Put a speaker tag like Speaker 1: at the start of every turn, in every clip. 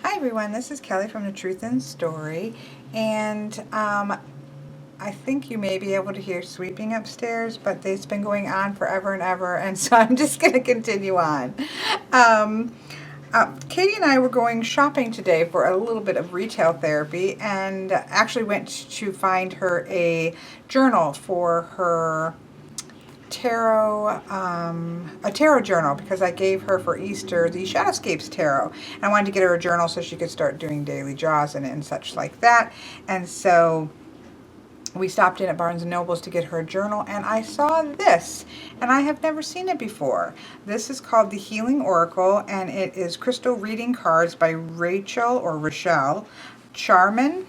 Speaker 1: Hi everyone, this is Kelly from The Truth in Story, and I think you may be able to hear sweeping upstairs, but it's been going on forever and ever, and so I'm just going to continue on. Katie and I were going shopping today for a little bit of retail therapy, and actually went to find her a journal for her a tarot journal, because I gave her for Easter the Shadowscapes Tarot, and I wanted to get her a journal so she could start doing daily draws in it and such like that. And so we stopped in at Barnes & Noble's to get her a journal, and I saw this, and I have never seen it before. This is called the Healing Oracle, and it is crystal reading cards by Rachel Charman.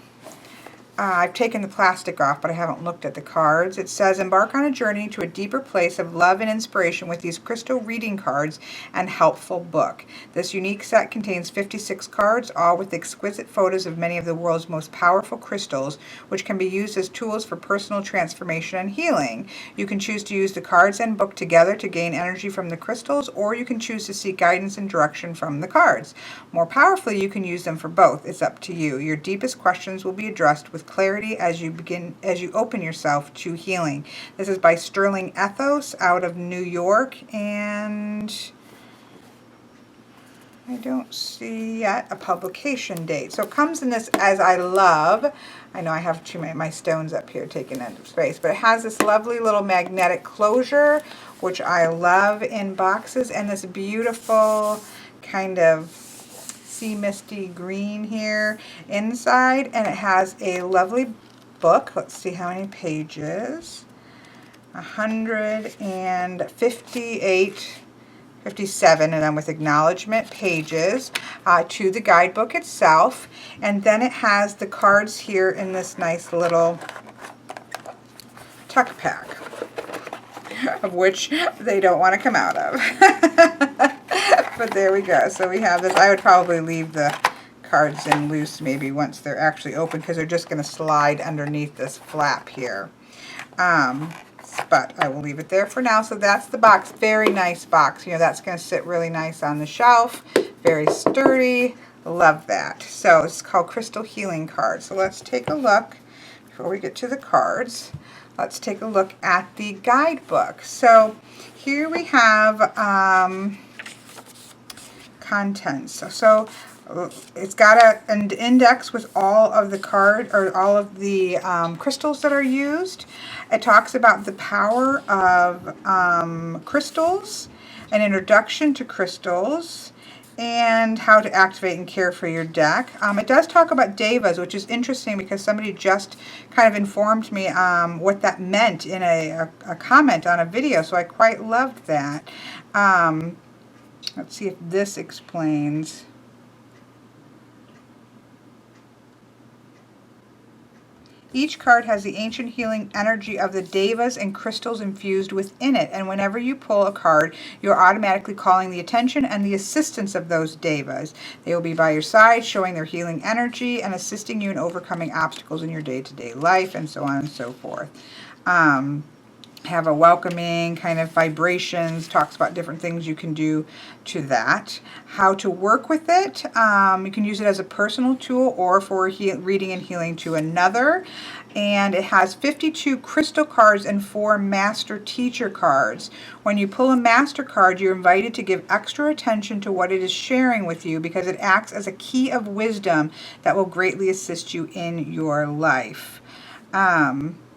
Speaker 1: I've taken the plastic off, but I haven't looked at the cards. It says, embark on a journey to a deeper place of love and inspiration with these crystal reading cards and helpful book. This unique set contains 56 cards, all with exquisite photos of many of the world's most powerful crystals, which can be used as tools for personal transformation and healing. You can choose to use the cards and book together to gain energy from the crystals, or you can choose to seek guidance and direction from the cards. More powerfully, you can use them for both. It's up to you. Your deepest questions will be addressed with clarity as you open yourself to healing. This is by Sterling Ethos out of New York, and I don't see yet a publication date. So it comes in this, as I love, I know I have too many, my stones up here taking up space, but it has this lovely little magnetic closure, which I love in boxes, and this beautiful kind of sea misty green here inside, and it has a lovely book. Let's see how many pages. 158, 57, and then with acknowledgement pages to the guidebook itself. And then it has the cards here in this nice little tuck pack, of which they don't want to come out of. But there we go. So we have this. I would probably leave the cards in loose maybe once they're actually open, because they're just going to slide underneath this flap here. But I will leave it there for now. So that's the box. Very nice box. You know, that's going to sit really nice on the shelf. Very sturdy. Love that. So it's called Crystal Healing Cards. So let's take a look before we get to the cards. Let's take a look at the guidebook. So here we have contents. So it's got an index with all of the crystals that are used. It talks about the power of crystals, an introduction to crystals, and how to activate and care for your deck. It does talk about devas, which is interesting because somebody just kind of informed me what that meant in a comment on a video, so I quite loved that. Let's see if this explains. Each card has the ancient healing energy of the devas and crystals infused within it, and whenever you pull a card, you're automatically calling the attention and the assistance of those devas. They will be by your side, showing their healing energy and assisting you in overcoming obstacles in your day-to-day life, and so on and so forth. Have a welcoming kind of vibrations, talks about different things you can do to that. How to work with it. You can use it as a personal tool or for reading and healing to another. And it has 52 crystal cards and 4 master teacher cards. When you pull a master card, you're invited to give extra attention to what it is sharing with you, because it acts as a key of wisdom that will greatly assist you in your life.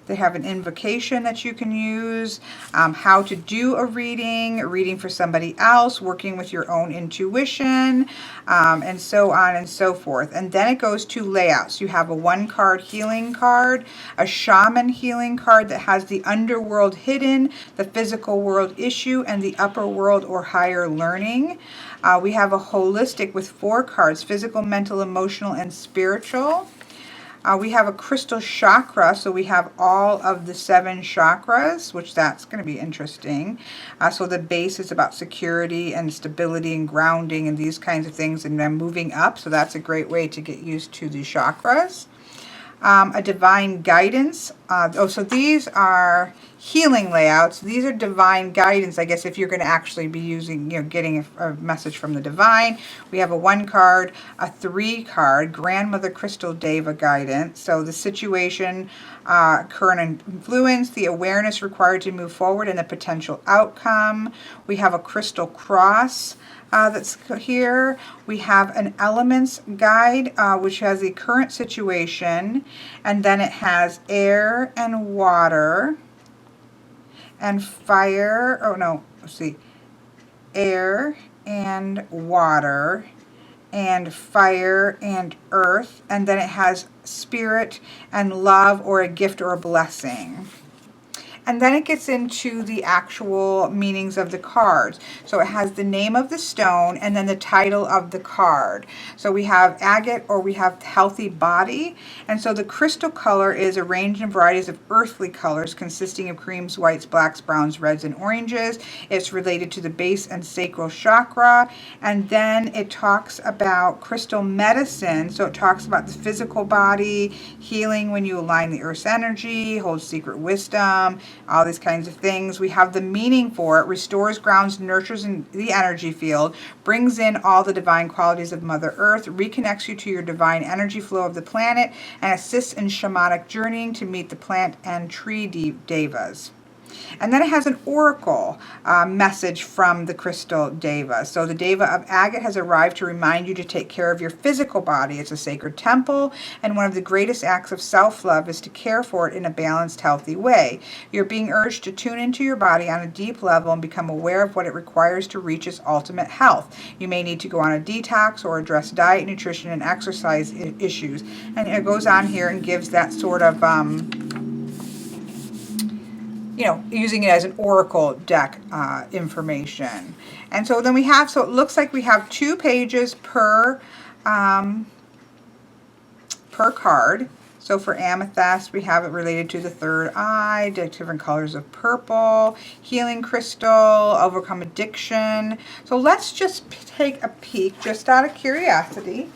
Speaker 1: They have an invocation that you can use, how to do a reading for somebody else, working with your own intuition, and so on and so forth. And then it goes to layouts. You have a 1-card healing card, a shaman healing card that has the underworld hidden, the physical world issue, and the upper world or higher learning. We have a holistic with 4 cards, physical, mental, emotional, and spiritual. We have a crystal chakra, so we have all of the 7 chakras, which that's going to be interesting. So the base is about security and stability and grounding and these kinds of things, and then moving up, so that's a great way to get used to the chakras. a divine guidance. So these are healing layouts. These are divine guidance, I guess, if you're going to actually be using, getting a message from the divine. We have a 1 card, a 3 card, Grandmother Crystal Deva guidance. So the situation, current influence, the awareness required to move forward, and the potential outcome. We have a crystal cross. That's here. We have an elements guide, which has the current situation, and then it has air and water and fire. Oh no, let's see, air and water and fire and earth, and then it has spirit and love, or a gift or a blessing. And then it gets into the actual meanings of the cards. So it has the name of the stone and then the title of the card. So we have agate, or we have healthy body. And so the crystal color is arranged in varieties of earthly colors consisting of creams, whites, blacks, browns, reds, and oranges. It's related to the base and sacral chakra. And then it talks about crystal medicine. So it talks about the physical body, healing when you align the earth's energy, holds secret wisdom, all these kinds of things. We have the meaning for it: restores, grounds, nurtures in the energy field, brings in all the divine qualities of Mother Earth, reconnects you to your divine energy flow of the planet, and assists in shamanic journeying to meet the plant and tree devas. And then it has an oracle message from the crystal deva. So the deva of agate has arrived to remind you to take care of your physical body. It's a sacred temple, and one of the greatest acts of self-love is to care for it in a balanced, healthy way. You're being urged to tune into your body on a deep level and become aware of what it requires to reach its ultimate health. You may need to go on a detox or address diet, nutrition, and exercise issues. And it goes on here and gives that sort of using it as an oracle deck information. And so then we have, so it looks like we have 2 pages per card. So for amethyst, we have it related to the third eye, different colors of purple, healing crystal, overcome addiction. So let's just take a peek, just out of curiosity.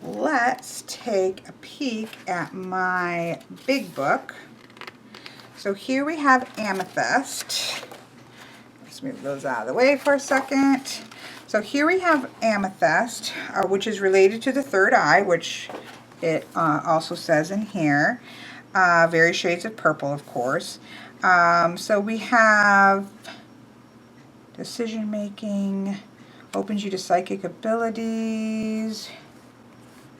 Speaker 1: Let's take a peek at my big book. So here we have amethyst. Let's move those out of the way for a second. So here we have amethyst, which is related to the third eye, which it also says in here. Various shades of purple, of course. So we have decision making, opens you to psychic abilities,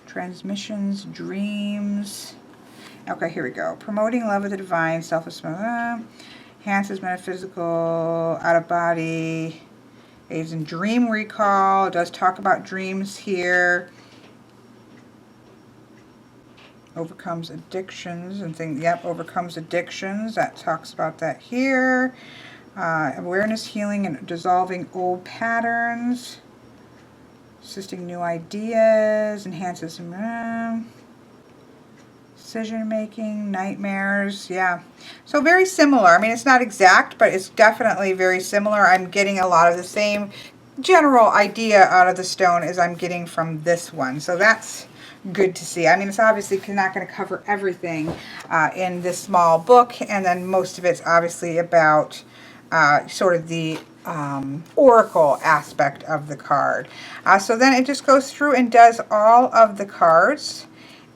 Speaker 1: transmissions, dreams. Okay, here we go. Promoting love of the divine, self-esteem, enhances metaphysical, out of body, aids in dream recall. It does talk about dreams here. Overcomes addictions and things. Yep, overcomes addictions. That talks about that here. Awareness, healing, and dissolving old patterns. Assisting new ideas, enhances decision making, nightmares. Yeah, so very similar. I mean, it's not exact, but it's definitely very similar. I'm getting a lot of the same general idea out of the stone as I'm getting from this one. So that's good to see. I mean, it's obviously not going to cover everything in this small book, and then most of it's obviously about sort of the oracle aspect of the card. So then it just goes through and does all of the cards,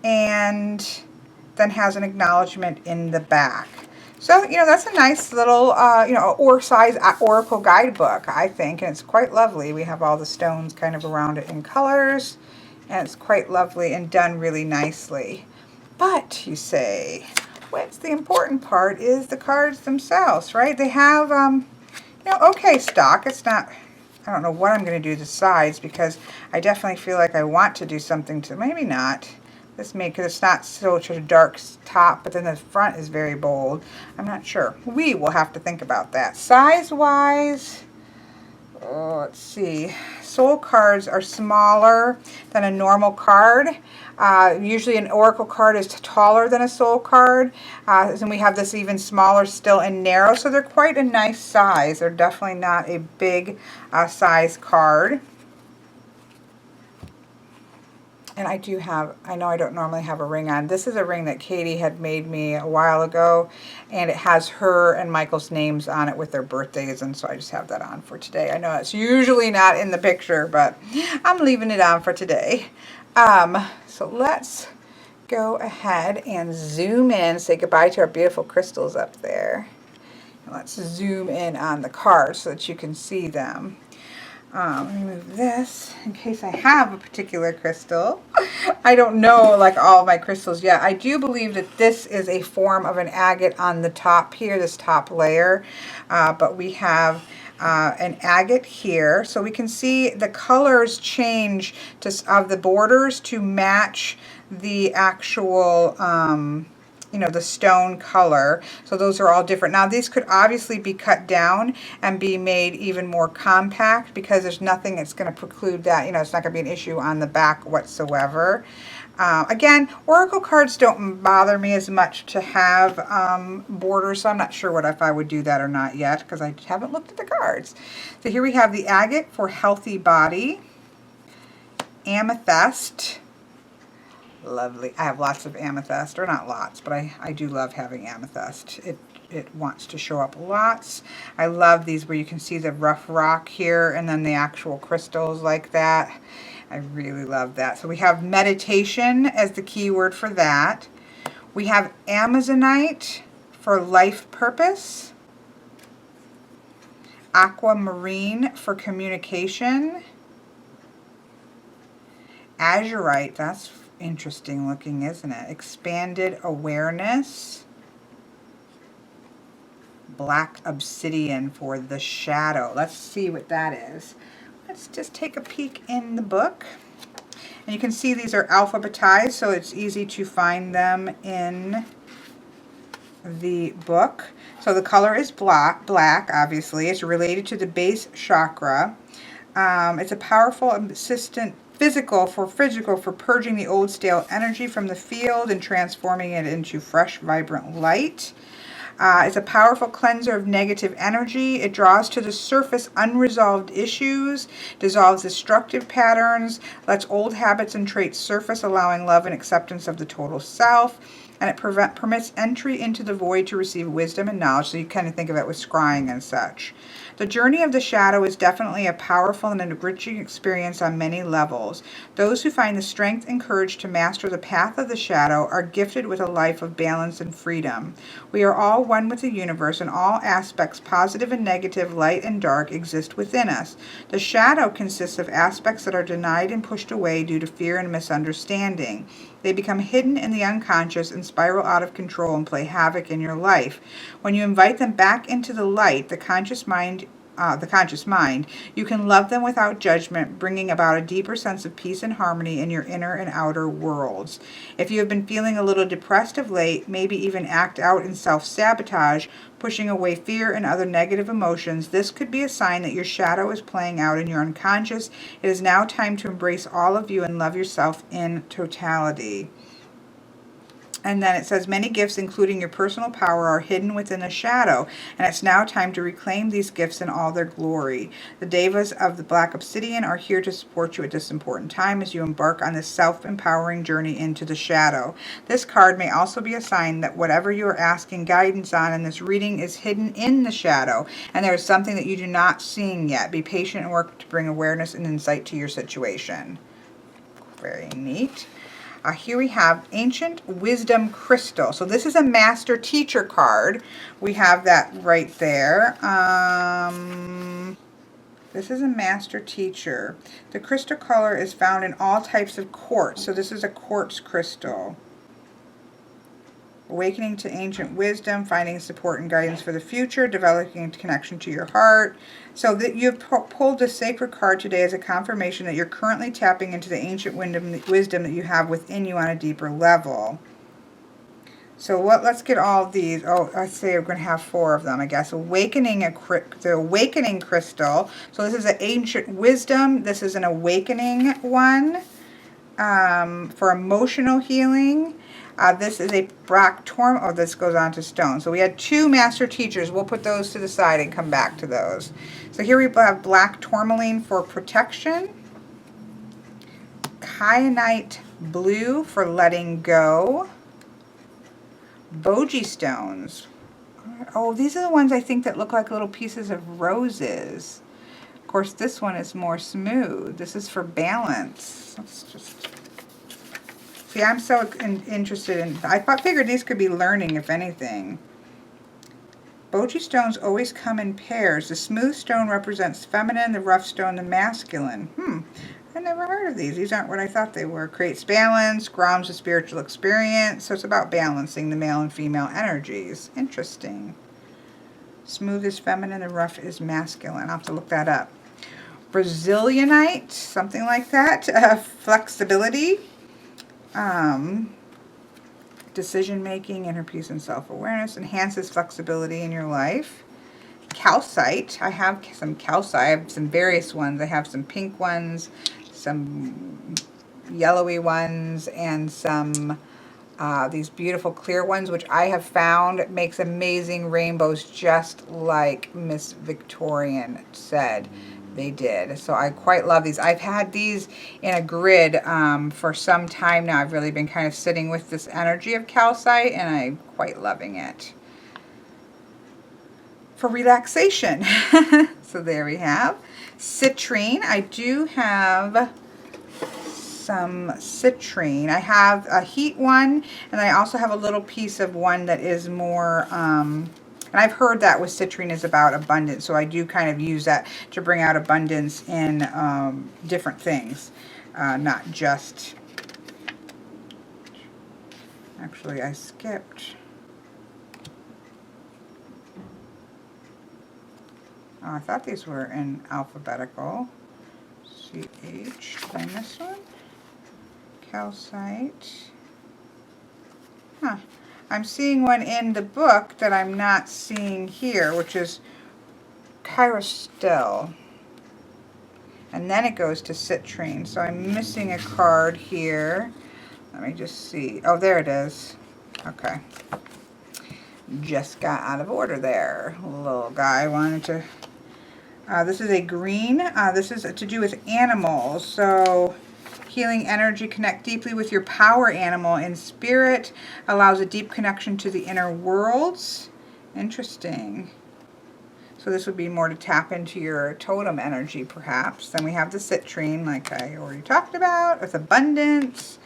Speaker 1: and then has an acknowledgement in the back. So, that's a nice little, size oracle guidebook, I think, and it's quite lovely. We have all the stones kind of around it in colors, and it's quite lovely and done really nicely. But, you say, what's the important part is the cards themselves, right? They have, okay stock. It's not, I don't know what I'm going to do to the sides, because I definitely feel like I want to do something to, maybe not. This may, because it's not such a dark top, but then the front is very bold. I'm not sure. We will have to think about that. Size-wise, let's see. Soul cards are smaller than a normal card. Usually an oracle card is taller than a soul card. And we have this even smaller still and narrow. So they're quite a nice size. They're definitely not a big size card. And I know I don't normally have a ring on. This is a ring that Katie had made me a while ago, and it has her and Michael's names on it with their birthdays, and so I just have that on for today. I know it's usually not in the picture, but I'm leaving it on for today. So let's go ahead and zoom in, say goodbye to our beautiful crystals up there. And let's zoom in on the cards so that you can see them. Let me move this in case I have a particular crystal. I don't know like all of my crystals yet. I do believe that this is a form of an agate on the top here, this top layer. But we have an agate here. So we can see the colors change of the borders to match the actual you know, the stone color. So those are all different. Now these could obviously be cut down and be made even more compact because there's nothing that's going to preclude that. You know, it's not going to be an issue on the back whatsoever. Again, oracle cards don't bother me as much to have borders, so I'm not sure if I would do that or not yet because I haven't looked at the cards. So here we have the agate for healthy body, amethyst. Lovely. I have lots of amethyst, or not lots, but I do love having amethyst. It wants to show up lots. I love these where you can see the rough rock here and then the actual crystals like that. I really love that. So we have meditation as the key word for that. We have amazonite for life purpose. Aquamarine for communication. Azurite, that's interesting looking, isn't it? Expanded awareness. Black obsidian for the shadow. Let's see what that is. Let's just take a peek in the book. And you can see these are alphabetized, so it's easy to find them in the book. So the color is black, obviously. It's related to the base chakra. It's a powerful assistant physical for purging the old stale energy from the field and transforming it into fresh, vibrant light. It's a powerful cleanser of negative energy. It draws to the surface unresolved issues, dissolves destructive patterns, lets old habits and traits surface, allowing love and acceptance of the total self. And it permits entry into the void to receive wisdom and knowledge. So you kind of think of it with scrying and such. The journey of the shadow is definitely a powerful and enriching experience on many levels. Those who find the strength and courage to master the path of the shadow are gifted with a life of balance and freedom. We are all one with the universe, and all aspects, positive and negative, light and dark, exist within us. The shadow consists of aspects that are denied and pushed away due to fear and misunderstanding. They become hidden in the unconscious and spiral out of control and play havoc in your life. When you invite them back into the light, the conscious mind, you can love them without judgment, bringing about a deeper sense of peace and harmony in your inner and outer worlds. If you have been feeling a little depressed of late, maybe even act out in self-sabotage, pushing away fear and other negative emotions, this could be a sign that your shadow is playing out in your unconscious. It is now time to embrace all of you and love yourself in totality. And then it says, many gifts, including your personal power, are hidden within the shadow, and it's now time to reclaim these gifts in all their glory. The devas of the Black Obsidian are here to support you at this important time as you embark on this self-empowering journey into the shadow. This card may also be a sign that whatever you are asking guidance on in this reading is hidden in the shadow, and there is something that you do not see yet. Be patient and work to bring awareness and insight to your situation. Very neat. Here we have Ancient Wisdom Crystal. So this is a Master Teacher card. We have that right there. This is a Master Teacher. The crystal color is found in all types of quartz. So this is a quartz crystal. Awakening to ancient wisdom, finding support and guidance for the future, developing a connection to your heart. So that you've pulled the sacred card today as a confirmation that you're currently tapping into the ancient wisdom that you have within you on a deeper level. So let's get all of these. Oh, I say we're going to have 4 of them, I guess. The Awakening Crystal. So this is an Ancient Wisdom. This is an Awakening one for emotional healing. This is a Black Tourmaline. Oh, this goes on to stone. So we had 2 Master Teachers. We'll put those to the side and come back to those. So here we have Black Tourmaline for protection. Kyanite Blue for letting go. Boji stones. Oh, these are the ones I think that look like little pieces of roses. Of course, this one is more smooth. This is for balance. Let's just see. I'm so interested in. I figured these could be learning, if anything. Boji stones always come in pairs. The smooth stone represents feminine, the rough stone the masculine. I never heard of these. These aren't what I thought they were. Creates balance, grounds the spiritual experience. So it's about balancing the male and female energies. Interesting. Smooth is feminine, the rough is masculine. I'll have to look that up. Brazilianite, something like that. Flexibility. Decision making, inner peace and self-awareness. Enhances flexibility in your life. Calcite. I have some calcite. I have some various ones. I have some pink ones, some yellowy ones, and some these beautiful clear ones, which I have found makes amazing rainbows, just like Miss Victorian said they did. So I quite love these. I've had these in a grid for some time now. I've really been kind of sitting with this energy of calcite, and I'm quite loving it for relaxation. So there we have citrine. I do have some citrine. I have a heat one, and I also have a little piece of one that is more and I've heard that with citrine is about abundance, so I do kind of use that to bring out abundance in different things, not just, actually I skipped. Oh, I thought these were in alphabetical. CH, did I miss one? Calcite. Huh. I'm seeing one in the book that I'm not seeing here, which is CHRYSOTILE. And then it goes to citrine. So I'm missing a card here. Let me just see. Oh, there it is. Okay. Just got out of order there. Little guy wanted to... this is a green. This is to do with animals. So... healing energy, connect deeply with your power animal in spirit, allows a deep connection to the inner worlds. Interesting. So this would be more to tap into your totem energy, perhaps. Then we have the citrine, like I already talked about, with abundance.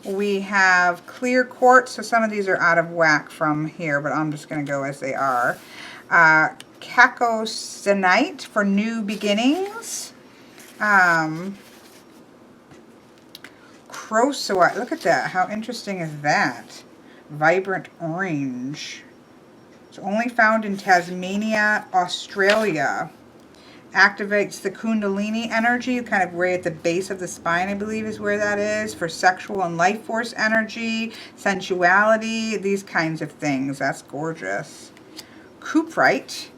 Speaker 1: We have clear quartz, so some of these are out of whack from here, but I'm just going to go as they are. KYANITE for new beginnings. CHRYSOTILE, look at that. How interesting is that? Vibrant orange. It's only found in Tasmania, Australia. Activates the Kundalini energy, kind of right at the base of the spine, I believe is where that is, for sexual and life force energy, sensuality, these kinds of things. That's gorgeous. Cuprite.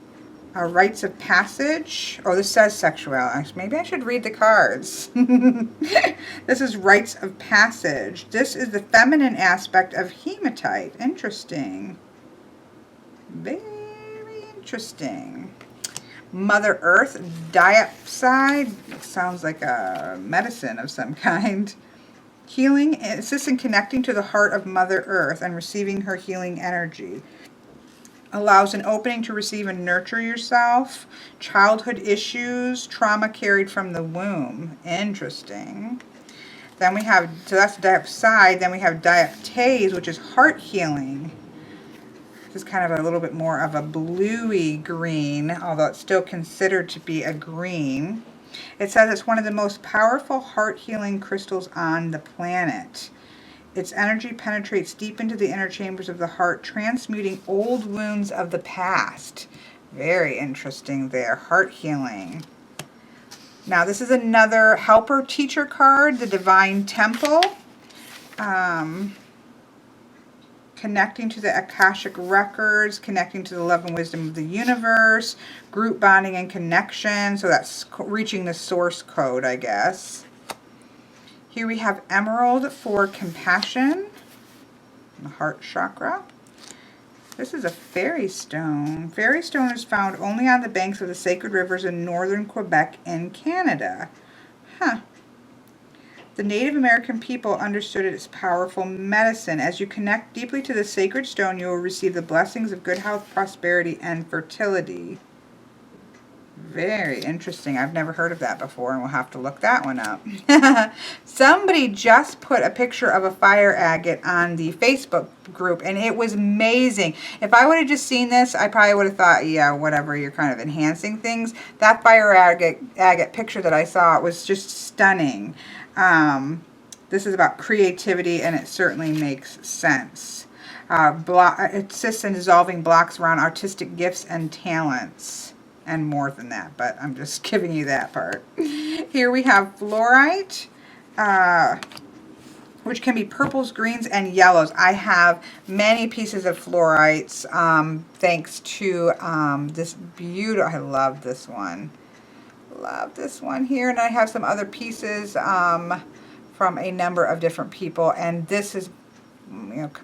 Speaker 1: Rites of passage. Oh, this says sexuality. Maybe I should read the cards. This is rites of passage. This is the feminine aspect of hematite. Interesting. Very interesting. Mother Earth, diopside. Sounds like a medicine of some kind. Healing, assists in connecting to the heart of Mother Earth and receiving her healing energy. Allows an opening to receive and nurture yourself. Childhood issues, trauma carried from the womb. Interesting. Then we have, so that's diopside. Then we have dioptase, which is heart healing. This is kind of a little bit more of a bluey green, although it's still considered to be a green. It says it's one of the most powerful heart healing crystals on the planet. Its energy penetrates deep into the inner chambers of the heart, transmuting old wounds of the past. Very interesting there. Heart healing. Now, this is another helper teacher card, the Divine Temple. connecting to the Akashic records, connecting to the love and wisdom of the universe, group bonding and connection. So that's reaching the source code, I guess. Here we have emerald for compassion, the heart chakra. This is a fairy stone. Fairy stone is found only on the banks of the sacred rivers in northern Quebec in Canada. Huh. The Native American people understood its powerful medicine. As you connect deeply to the sacred stone, you will receive the blessings of good health, prosperity, and fertility. Very interesting. I've never heard of that before, and we'll have to look that one up. Somebody just put a picture of a fire agate on the Facebook group, and it was amazing. If I would have just seen this, I probably would have thought, yeah, whatever, you're kind of enhancing things. That fire agate picture that I saw was just stunning. This is about creativity, and it certainly makes sense. It assists in dissolving blocks around artistic gifts and talents. And more than that, but I'm just giving you that part. Here we have fluorite, which can be purples, greens, and yellows. I have many pieces of fluorites, thanks to this beautiful, I love this one. Love this one here, and I have some other pieces from a number of different people, and this is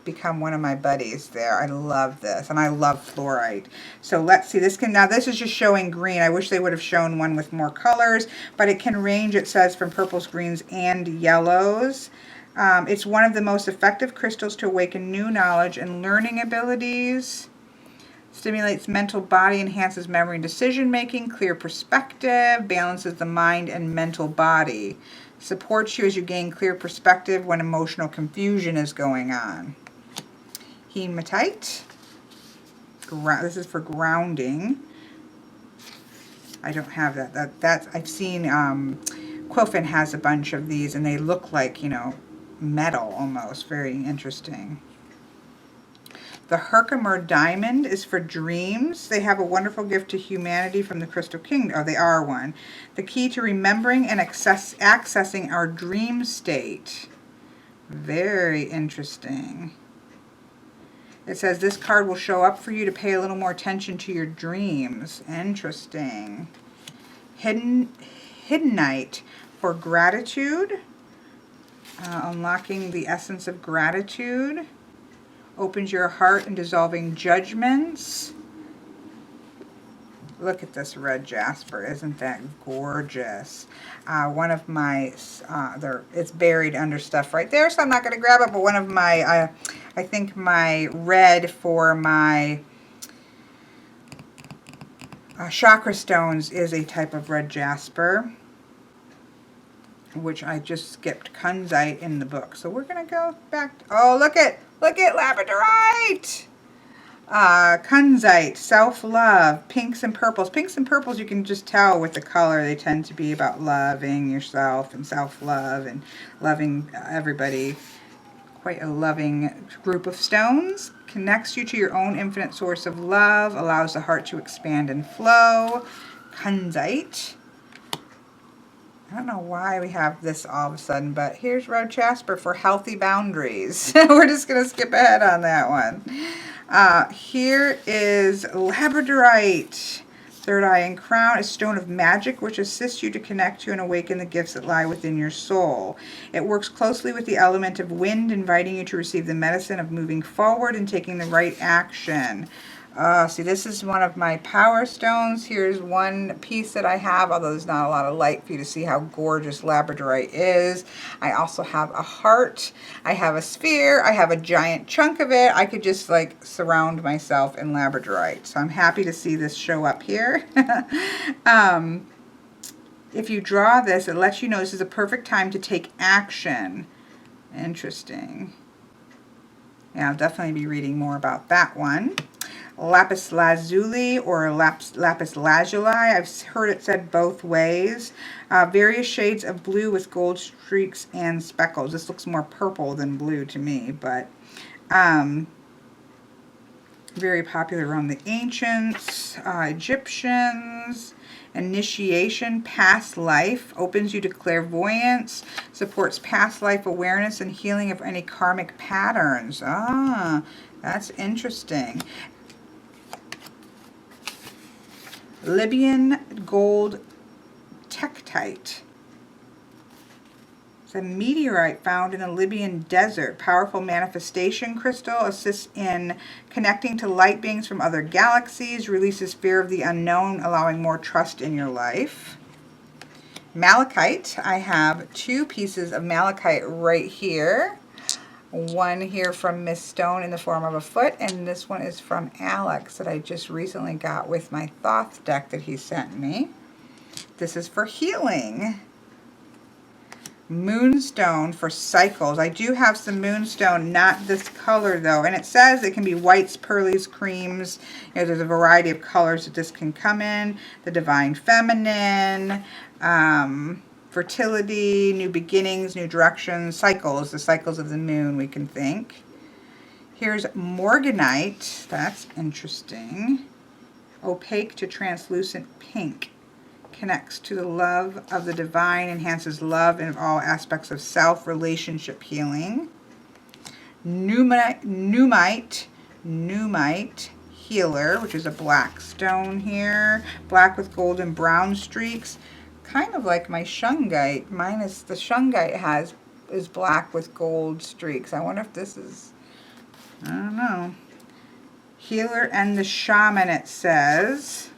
Speaker 1: become one of my buddies there. I love this, and I love fluorite. So let's see, now this is just showing green. I wish they would have shown one with more colors, but it can range, it says, from purples, greens, and yellows. It's one of the most effective crystals to awaken new knowledge and learning abilities. Stimulates mental body, enhances memory and decision making, clear perspective, balances the mind and mental body. Supports you as you gain clear perspective when emotional confusion is going on. Hematite. This is for grounding. I don't have that. I've seen Quilfin has a bunch of these, and they look like, metal almost. Very interesting. The HERKIMER diamond is for dreams. They have a wonderful gift to humanity from the Crystal Kingdom. Oh, they are one. The key to remembering and accessing our dream state. Very interesting. It says this card will show up for you to pay a little more attention to your dreams. Interesting. Hiddenite for gratitude. Unlocking the essence of gratitude. Opens your heart and dissolving judgments. Look at this red jasper. Isn't that gorgeous? One of my, it's buried under stuff right there, so I'm not going to grab it, but one of my, I think my red for my chakra stones is a type of red jasper, which I just skipped KYANITE in the book. So we're going to go back. Oh, look at LABRADORITE! KYANITE, self-love, pinks and purples. Pinks and purples, you can just tell with the color. They tend to be about loving yourself and self-love and loving everybody. Quite a loving group of stones. Connects you to your own infinite source of love. Allows the heart to expand and flow. KYANITE. I don't know why we have this all of a sudden, but here's red jasper for healthy boundaries. We're just going to skip ahead on that one. Here is labradorite, third eye and crown, a stone of magic which assists you to connect to and awaken the gifts that lie within your soul. It works closely with the element of wind, inviting you to receive the medicine of moving forward and taking the right action. See, this is one of my power stones. Here's one piece that I have, although there's not a lot of light for you to see how gorgeous labradorite is. I also have a heart. I have a sphere. I have a giant chunk of it. I could just like surround myself in labradorite. So I'm happy to see this show up here. If you draw this, it lets you know this is a perfect time to take action. Interesting. Yeah, I'll definitely be reading more about that one. Lapis lazuli or lapis lazuli. I've heard it said both ways. Various shades of blue with gold streaks and speckles. This looks more purple than blue to me, but Very popular around the ancients, Egyptians. Initiation, past life, opens you to clairvoyance, supports past life awareness and healing of any karmic patterns. Ah, that's interesting. Libyan gold tektite. It's a meteorite found in the Libyan desert. Powerful manifestation crystal, assists in connecting to light beings from other galaxies, releases fear of the unknown, allowing more trust in your life. Malachite. I have 2 pieces of malachite right here. One here from Miss Stone in the form of a foot, and this one is from Alex that I just recently got with my Thoth deck that he sent me. This is for healing. Moonstone for cycles. I do have some moonstone, not this color though, and it says it can be whites, pearlies, creams. You know, there's a variety of colors that this can come in. The divine feminine, fertility, new beginnings, new directions, cycles, the cycles of the moon we can think. Here's morganite. That's interesting. Opaque to translucent pink. Connects to the love of the divine, enhances love in all aspects of self, relationship healing. NUUMMITE healer, which is a black stone here. Black with gold and brown streaks. Kind of like my shungite. Minus the shungite is black with gold streaks. I wonder if this is, I don't know. Healer and the shaman, it says.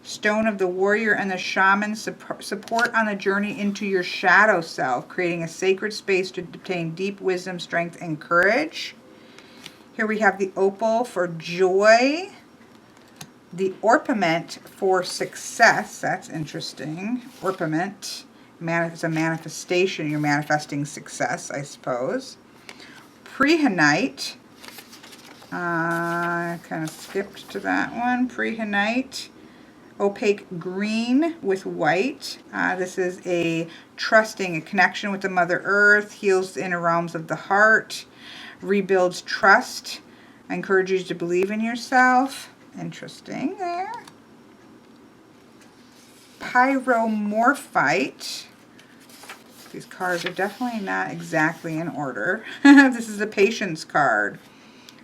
Speaker 1: Stone of the warrior and the shaman, support on the journey into your shadow self, creating a sacred space to obtain deep wisdom, strength, and courage. Here we have the opal for joy. The orpiment for success. That's interesting. Orpiment. It's a manifestation. You're manifesting success, I suppose. Prehnite. I kind of skipped to that one. Prehnite. Opaque green with white. This is a trusting, a connection with the Mother Earth, heals the inner realms of the heart, rebuilds trust, encourages you to believe in yourself. Interesting there. Pyromorphite. These cards are definitely not exactly in order. This is a patience card.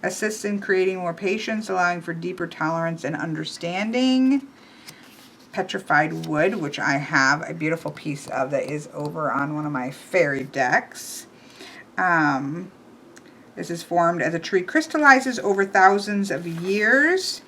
Speaker 1: Assists in creating more patience, allowing for deeper tolerance and understanding. Petrified wood, which I have a beautiful piece of that is over on one of my fairy decks. This is formed as a tree crystallizes over thousands of years.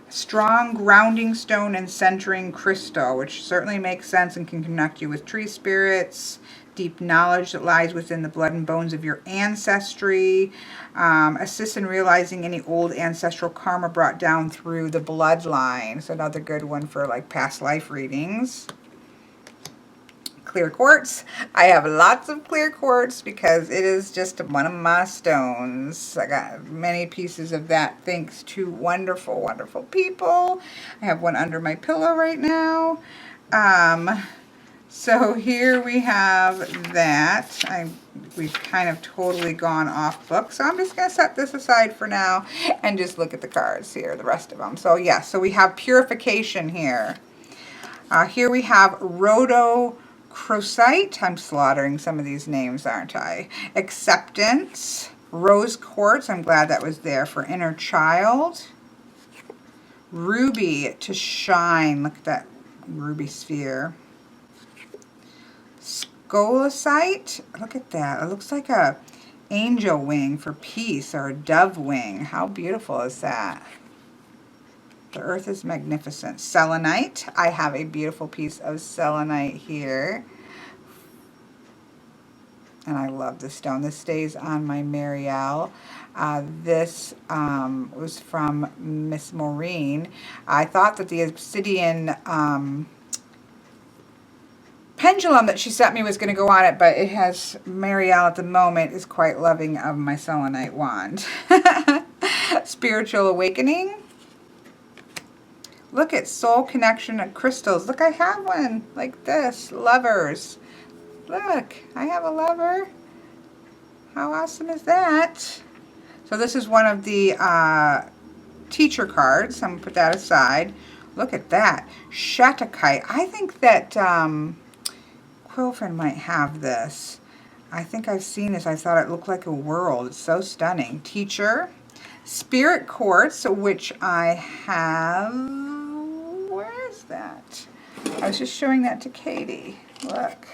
Speaker 1: Strong grounding stone and centering crystal, which certainly makes sense and can connect you with tree spirits. Deep knowledge that lies within the blood and bones of your ancestry. Assists in realizing any old ancestral karma brought down through the bloodline. So another good one for like past life readings. Clear quartz. I have lots of clear quartz because it is just one of my stones. I got many pieces of that thanks to wonderful, wonderful people. I have one under my pillow right now. So here we have that. We've kind of totally gone off book. So I'm just going to set this aside for now and just look at the cards here, the rest of them. So yeah, so we have purification here. Here we have rhodochrosite. I'm slaughtering some of these names, aren't I? Acceptance. Rose quartz. I'm glad that was there for inner child. Ruby to shine. Look at that ruby sphere. Scolasite, look at that. It looks like a angel wing for peace or a dove wing. How beautiful is that? The earth is magnificent. Selenite, I have a beautiful piece of selenite here. And I love this stone. This stays on my Marielle. This was from Miss Maureen. I thought that the obsidian pendulum that she sent me was going to go on it, but it has, Marielle at the moment is quite loving of my selenite wand. Spiritual awakening. Look at soul connection and crystals. Look, I have one like this. Lovers. Look, I have a lover. How awesome is that? So this is one of the teacher cards. I'm going to put that aside. Look at that. Shatakite. I think that Quilfin might have this. I think I've seen this. I thought it looked like a world. It's so stunning. Teacher. Spirit Quartz, which I have. Where is that? I was just showing that to Katie. Look.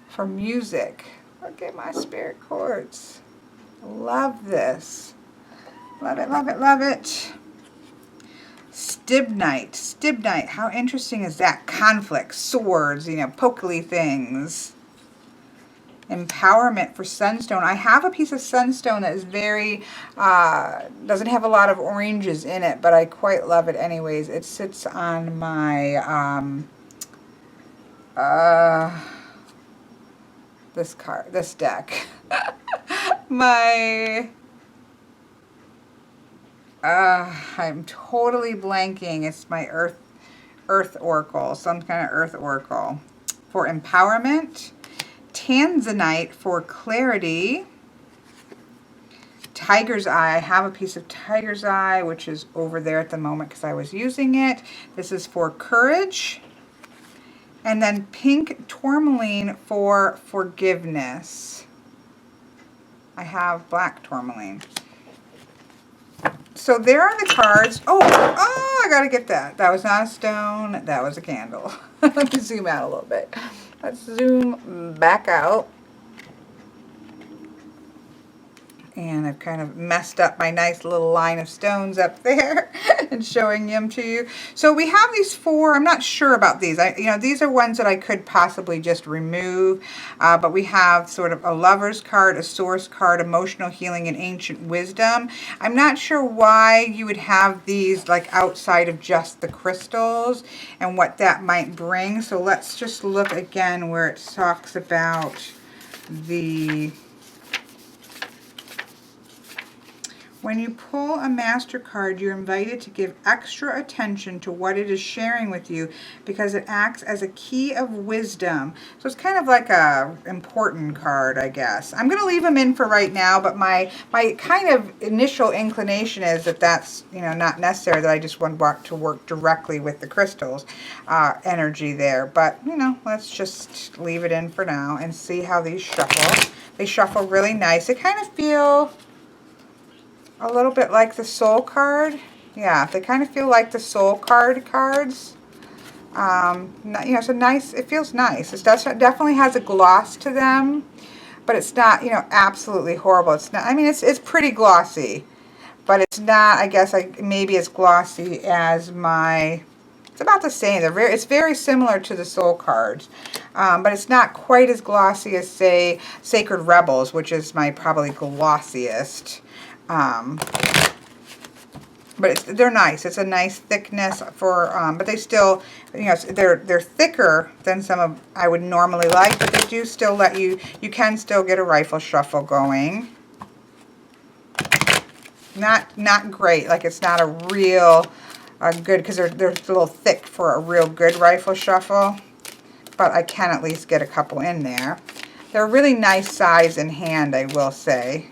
Speaker 1: For music. Look at my Spirit Quartz. Love this. Love it, love it, love it. Stibnite. Stibnite. How interesting is that? Conflict, swords, you know, pokely things. Empowerment for sunstone. I have a piece of sunstone that is very, doesn't have a lot of oranges in it, but I quite love it anyways. It sits on my, this deck. My, I'm totally blanking. It's my Earth Oracle, some kind of Earth Oracle. For empowerment. Tanzanite for clarity. Tiger's Eye. I have a piece of Tiger's Eye, which is over there at the moment because I was using it. This is for courage. And then pink tourmaline for forgiveness. I have black tourmaline. So there are the cards. Oh, I gotta get that. That was not a stone. That was a candle. Let me zoom out a little bit. Let's zoom back out. And I've kind of messed up my nice little line of stones up there and showing them to you. So we have these four. I'm not sure about these. These are ones that I could possibly just remove. But we have sort of a lover's card, a source card, emotional healing, and ancient wisdom. I'm not sure why you would have these like outside of just the crystals and what that might bring. So let's just look again where it talks about the... When you pull a master card, you're invited to give extra attention to what it is sharing with you because it acts as a key of wisdom. So it's kind of like a important card, I guess. I'm going to leave them in for right now, but my kind of initial inclination is that that's, not necessary, that I just want to work directly with the crystals energy there. But, let's just leave it in for now and see how these shuffle. They shuffle really nice. They kind of feel a little bit like the soul card. Yeah, they kind of feel like the soul card cards. So nice. It feels nice. It definitely has a gloss to them, but it's not, absolutely horrible. It's not. I mean, it's pretty glossy, but it's not. I guess maybe as glossy as my. It's about the same. It's very similar to the soul cards, but it's not quite as glossy as, say, Sacred Rebels, which is my probably glossiest. But they're nice. It's a nice thickness for, but they still, they're thicker than some of I would normally like, but they do still let you can still get a rifle shuffle going. Not great. Like it's not a real good, because they're a little thick for a real good rifle shuffle, but I can at least get a couple in there. They're a really nice size in hand, I will say.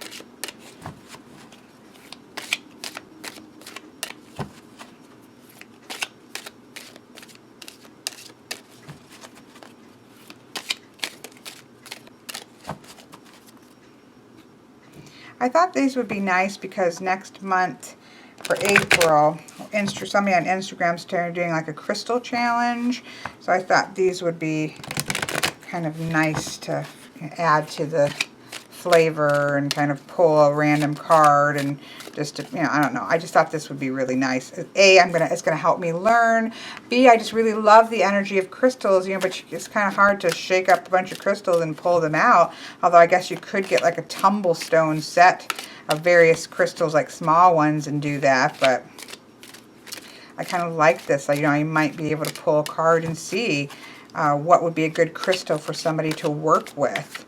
Speaker 1: I thought these would be nice because next month for April, somebody on Instagram started doing like a crystal challenge. So I thought these would be kind of nice to add to the flavor and kind of pull a random card and just to, I don't know. I just thought this would be really nice. A, it's gonna help me learn. B, I just really love the energy of crystals, but it's kind of hard to shake up a bunch of crystals and pull them out. Although I guess you could get like a tumblestone set of various crystals, like small ones, and do that. But I kind of like this. You might be able to pull a card and see what would be a good crystal for somebody to work with.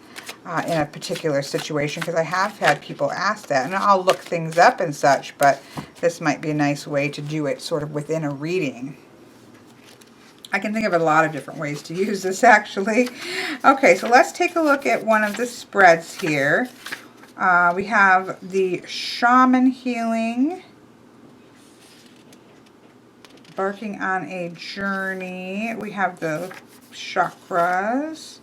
Speaker 1: In a particular situation, because I have had people ask that, and I'll look things up and such, but this might be a nice way to do it sort of within a reading. I can think of a lot of different ways to use this, actually. Okay, so let's take a look at one of the spreads here. We have the Shaman Healing, embarking on a journey. We have the chakras.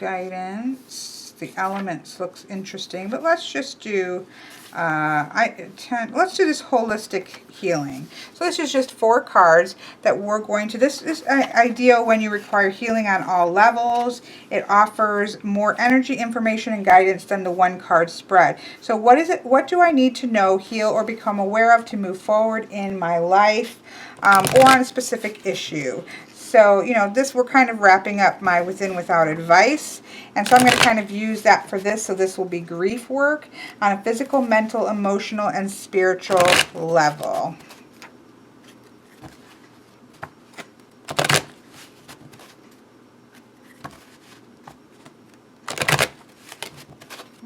Speaker 1: Guidance. The elements looks interesting, but let's just do let's do this holistic healing. So this is just 4 cards that we're going to, this is ideal when you require healing on all levels. It offers more energy, information, and guidance than the 1 card spread. So what do I need to know, heal, or become aware of to move forward in my life or on a specific issue? So, you know, this, we're kind of wrapping up my within without advice. And so I'm going to kind of use that for this. So this will be grief work on a physical, mental, emotional, and spiritual level.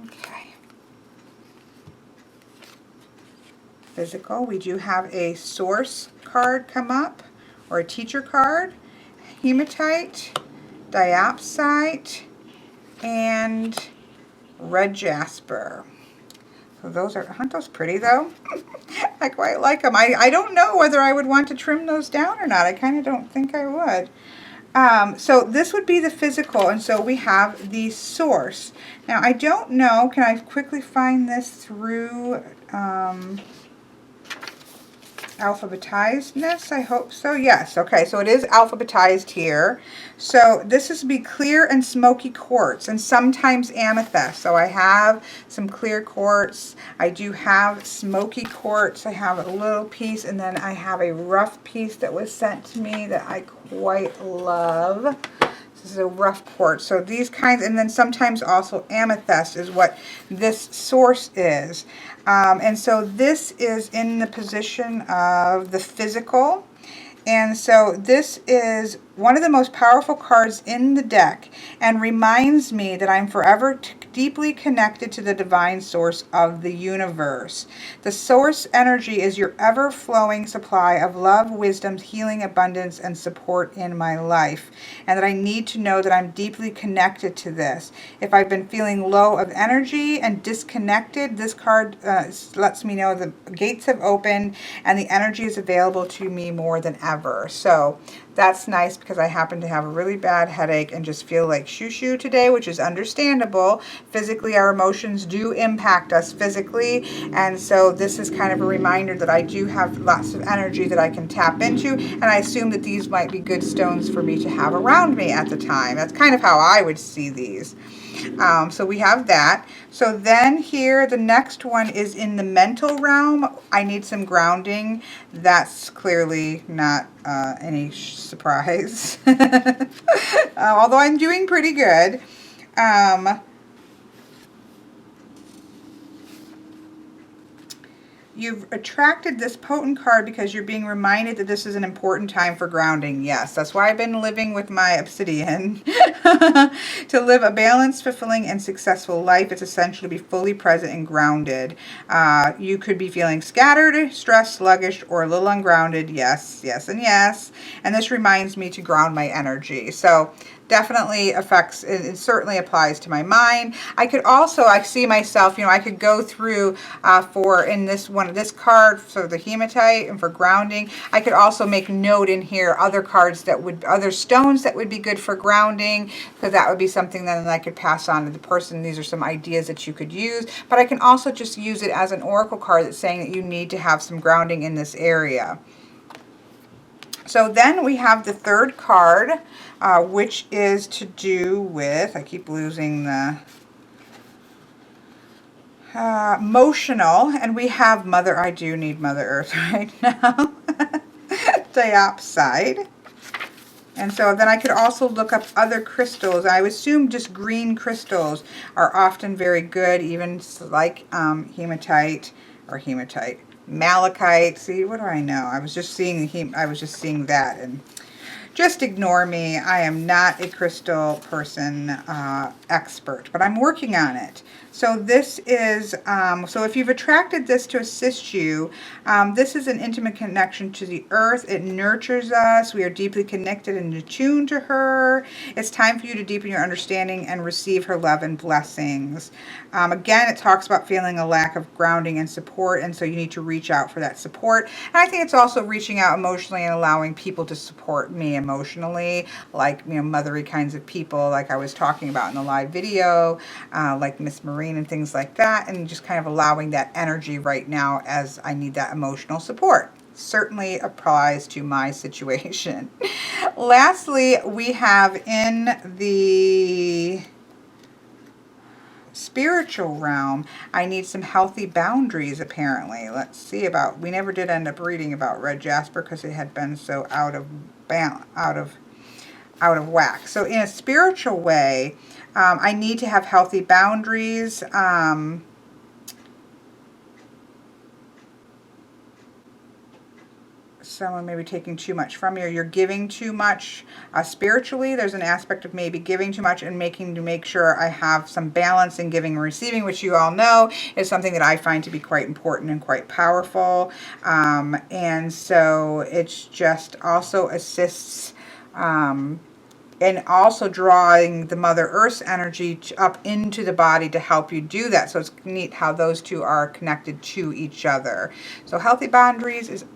Speaker 1: Okay. Physical, we do have a source card come up, or a teacher card. Hematite, diopside, and red jasper. So those aren't those pretty though? I quite like them. I don't know whether I would want to trim those down or not. I kind of don't think I would. So this would be the physical, and so we have the source. Now I don't know, can I quickly find this through alphabetizedness? I hope so. Yes. Okay, so it is alphabetized here. So this is be clear and smoky quartz, and sometimes amethyst. So I have some clear quartz. I do have smoky quartz. I have a little piece, and then I have a rough piece that was sent to me that I quite love. This is a rough quartz. So these kinds, and then sometimes also amethyst is what this source is. And so this is in the position of the physical. And so this is one of the most powerful cards in the deck and reminds me that I'm forever deeply connected to the divine source of the universe. The source energy is your ever-flowing supply of love, wisdom, healing, abundance, and support in my life. And that I need to know that I'm deeply connected to this. If I've been feeling low of energy and disconnected, this card lets me know the gates have opened and the energy is available to me more than ever. So that's nice because I happen to have a really bad headache and just feel like shoo-shoo today, which is understandable. Physically, our emotions do impact us physically, and so this is kind of a reminder that I do have lots of energy that I can tap into, and I assume that these might be good stones for me to have around me at the time. That's kind of how I would see these. So we have that. So then here, the next one is in the mental realm. I need some grounding. That's clearly not any surprise. Although I'm doing pretty good. You've attracted this potent card because you're being reminded that this is an important time for grounding. Yes, that's why I've been living with my obsidian. To live a balanced, fulfilling, and successful life, it's essential to be fully present and grounded. You could be feeling scattered, stressed, sluggish, or a little ungrounded. Yes, yes, and yes. And this reminds me to ground my energy. So definitely affects, it certainly applies to my mind. I could also, I see myself, you know, I could go through for in this one, this card, so the hematite and for grounding. I could also make note in here other cards that would, other stones that would be good for grounding, because that would be something then I could pass on to the person. These are some ideas that you could use, but I can also just use it as an oracle card that's saying that you need to have some grounding in this area. So then we have the third card, which is to do with, I keep losing the emotional, and we have Mother, I do need Mother Earth right now, diopside. And so then I could also look up other crystals. I would assume just green crystals are often very good, even like hematite, malachite. See, what do I know? I was just seeing that and Just ignore me. I am not a crystal person expert, but I'm working on it. So this is, so if you've attracted this to assist you, this is an intimate connection to the earth. It nurtures us. We are deeply connected and attuned to her. It's time for you to deepen your understanding and receive her love and blessings. Again, it talks about feeling a lack of grounding and support, and so you need to reach out for that support. And I think it's also reaching out emotionally and allowing people to support me emotionally, like, you know, mothery kinds of people like I was talking about in the live video, like Miss Marine and things like that, and just kind of allowing that energy right now as I need that emotional support. Certainly applies to my situation. Lastly, we have in the spiritual realm, I need some healthy boundaries apparently. Let's see about, we never did end up reading about red jasper because it had been so out of whack. So in a spiritual way, I need to have healthy boundaries. Someone may be taking too much from you, or you're giving too much spiritually. There's an aspect of maybe giving too much and make sure I have some balance in giving and receiving, which you all know is something that I find to be quite important and quite powerful. And so it's just also assists and also drawing the Mother Earth's energy up into the body to help you do that. So it's neat how those two are connected to each other. So healthy boundaries is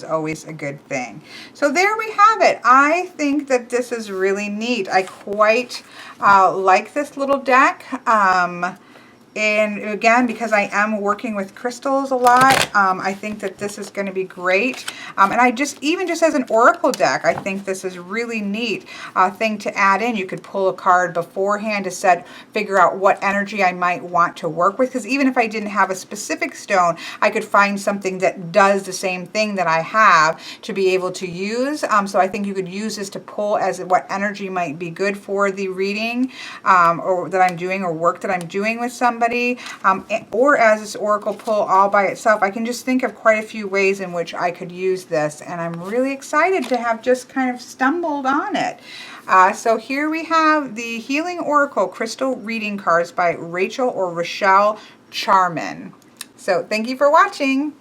Speaker 1: always a good thing. So there we have it. I think that this is really neat. I quite like this little deck. And again, because I am working with crystals a lot, I think that this is going to be great. And I even just as an oracle deck, I think this is really neat thing to add in. You could pull a card beforehand to figure out what energy I might want to work with. Because even if I didn't have a specific stone, I could find something that does the same thing that I have to be able to use. So I think you could use this to pull as what energy might be good for the reading or that I'm doing, or work that I'm doing with somebody. Or as this oracle pull all by itself. I can just think of quite a few ways in which I could use this, and I'm really excited to have just kind of stumbled on it. So here we have the Healing Oracle Crystal Reading Cards by Rachel or Rochelle Charman. So thank you for watching.